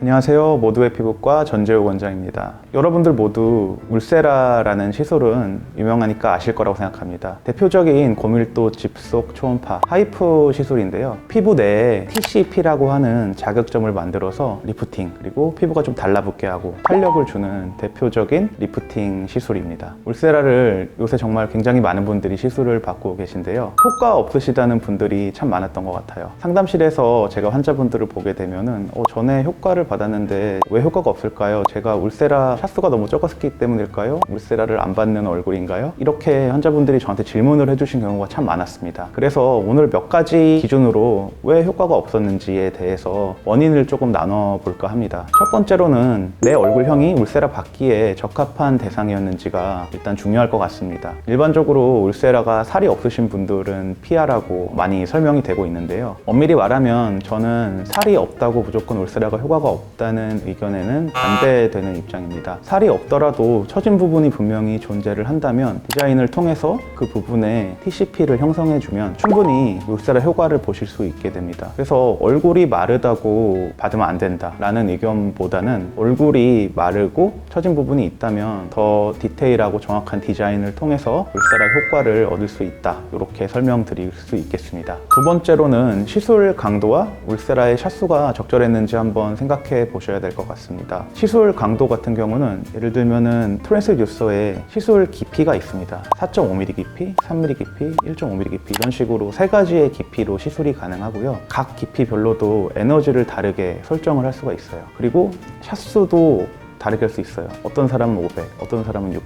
안녕하세요. 모두의 피부과 전재욱 원장입니다. 여러분들 모두 울세라라는 시술은 유명하니까 아실 거라고 생각합니다. 대표적인 고밀도 집속 초음파 하이프 시술인데요. 피부 내에 TCP라고 하는 자극점을 만들어서 리프팅, 그리고 피부가 좀 달라붙게 하고 탄력을 주는 대표적인 리프팅 시술입니다. 울세라를 요새 정말 굉장히 많은 분들이 시술을 받고 계신데요. 효과 없으시다는 분들이 참 많았던 것 같아요. 상담실에서 제가 환자분들을 보게 되면은 전에 효과를 받았는데 왜 효과가 없을까요? 제가 울세라 샷수가 너무 적었기 때문일까요? 울세라를 안 받는 얼굴인가요? 이렇게 환자분들이 저한테 질문을 해주신 경우가 참 많았습니다. 그래서 오늘 몇 가지 기준으로 왜 효과가 없었는지에 대해서 원인을 조금 나눠볼까 합니다. 첫 번째로는 내 얼굴형이 울세라 받기에 적합한 대상이었는지가 일단 중요할 것 같습니다. 일반적으로 울세라가 살이 없으신 분들은 피하라고 많이 설명이 되고 있는데요. 엄밀히 말하면 저는 살이 없다고 무조건 울세라가 효과가 없다는 의견에는 반대되는 입장입니다. 살이 없더라도 처진 부분이 분명히 존재를 한다면 디자인을 통해서 그 부분에 TCP를 형성해주면 충분히 울세라 효과를 보실 수 있게 됩니다. 그래서 얼굴이 마르다고 받으면 안 된다라는 의견보다는 얼굴이 마르고 처진 부분이 있다면 더 디테일하고 정확한 디자인을 통해서 울세라 효과를 얻을 수 있다, 이렇게 설명드릴 수 있겠습니다. 두 번째로는 시술 강도와 울세라의 샷수가 적절했는지 한번 생각해 보셔야 될 것 같습니다. 시술 강도 같은 경우는 예를 들면은 트랜스듀서에 시술 깊이가 있습니다. 4.5mm 깊이, 3mm 깊이, 1.5mm 깊이, 이런 식으로 세 가지의 깊이로 시술이 가능하고요. 각 깊이별로도 에너지를 다르게 설정을 할 수가 있어요. 그리고 샷수도 다르게 할 수 있어요. 어떤 사람은 500, 어떤 사람은 600,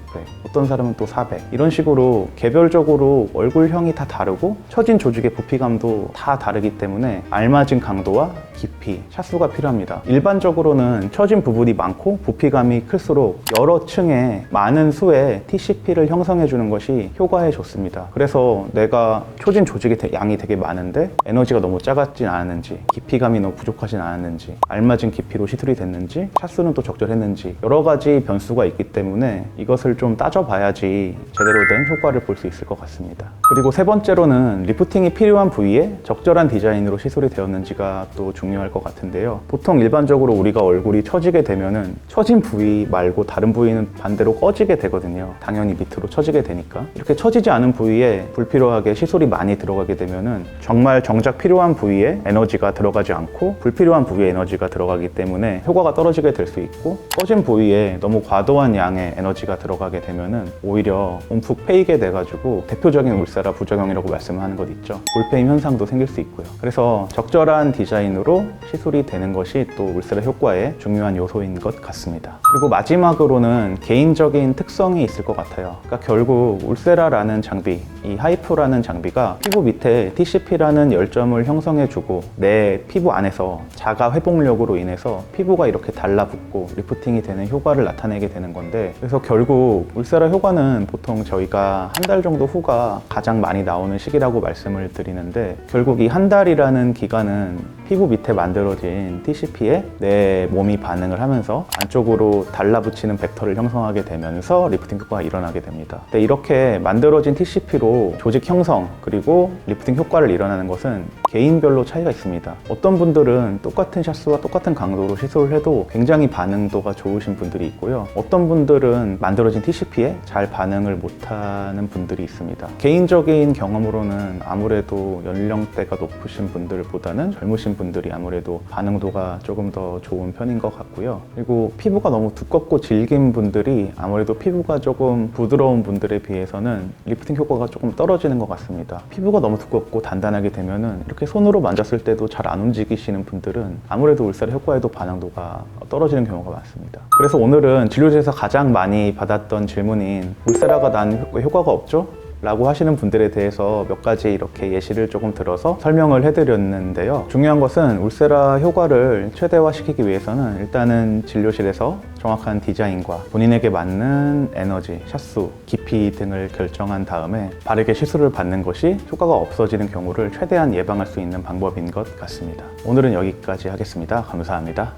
어떤 사람은 또 400, 이런 식으로 개별적으로 얼굴형이 다 다르고 처진 조직의 부피감도 다 다르기 때문에 알맞은 강도와 깊이, 샷수가 필요합니다. 일반적으로는 처진 부분이 많고 부피감이 클수록 여러 층에 많은 수의 TCP를 형성해 주는 것이 효과에 좋습니다. 그래서 내가 처진 조직의 양이 되게 많은데 에너지가 너무 작았진 않았는지, 깊이감이 너무 부족하진 않았는지, 알맞은 깊이로 시술이 됐는지, 샷수는 또 적절했는지, 여러 가지 변수가 있기 때문에 이것을 좀 따져봐야지 제대로 된 효과를 볼 수 있을 것 같습니다. 그리고 세 번째로는 리프팅이 필요한 부위에 적절한 디자인으로 시술이 되었는지가 또 중요할 것 같은데요. 보통 일반적으로 우리가 얼굴이 처지게 되면은 처진 부위 말고 다른 부위는 반대로 꺼지게 되거든요. 당연히 밑으로 처지게 되니까. 이렇게 처지지 않은 부위에 불필요하게 시술이 많이 들어가게 되면은 정말 정작 필요한 부위에 에너지가 들어가지 않고 불필요한 부위에 에너지가 들어가기 때문에 효과가 떨어지게 될 수 있고, 꺼진 부위에 너무 과도한 양의 에너지가 들어가게 되면은 오히려 움푹 패이게 돼가지고 대표적인 울세라 부작용이라고 말씀하는 것 있죠. 볼페임 현상도 생길 수 있고요. 그래서 적절한 디자인으로 시술이 되는 것이 또 울세라 효과의 중요한 요소인 것 같습니다. 그리고 마지막으로는 개인적인 특성이 있을 것 같아요. 그러니까 결국 울세라라는 장비, 이 하이프라는 장비가 피부 밑에 TCP라는 열점을 형성해주고 내 피부 안에서 자가 회복력으로 인해서 피부가 이렇게 달라붙고 리프팅이 되는 효과를 나타내게 되는 건데, 그래서 결국 울세라 효과는 보통 저희가 한 달 정도 후가 가장 많이 나오는 시기라고 말씀을 드리는데, 결국 이 한 달이라는 기간은 피부 밑에 만들어진 TCP에 내 몸이 반응을 하면서 안쪽으로 달라붙이는 벡터를 형성하게 되면서 리프팅 효과가 일어나게 됩니다. 근데 이렇게 만들어진 TCP로 조직 형성 그리고 리프팅 효과를 일어나는 것은 개인별로 차이가 있습니다. 어떤 분들은 똑같은 샷수와 똑같은 강도로 시술을 해도 굉장히 반응도가 좋으신 분들이 있고요. 어떤 분들은 만들어진 TCP에 잘 반응을 못하는 분들이 있습니다. 개인적인 경험으로는 아무래도 연령대가 높으신 분들보다는 젊으신 분들이 아무래도 반응도가 조금 더 좋은 편인 것 같고요. 그리고 피부가 너무 두껍고 질긴 분들이 아무래도 피부가 조금 부드러운 분들에 비해서는 리프팅 효과가 조금 떨어지는 것 같습니다. 피부가 너무 두껍고 단단하게 되면은 이렇게 손으로 만졌을 때도 잘 안 움직이시는 분들은 아무래도 울세라 효과에도 반응도가 떨어지는 경우가 많습니다. 그래서 오늘은 진료실에서 가장 많이 받았던 질문인 울세라가 난 효과가 없죠? 라고 하시는 분들에 대해서 몇 가지 이렇게 예시를 조금 들어서 설명을 해드렸는데요. 중요한 것은 울세라 효과를 최대화시키기 위해서는 일단은 진료실에서 정확한 디자인과 본인에게 맞는 에너지, 샷수, 깊이 등을 결정한 다음에 바르게 시술을 받는 것이 효과가 없어지는 경우를 최대한 예방할 수 있는 방법인 것 같습니다. 오늘은 여기까지 하겠습니다. 감사합니다.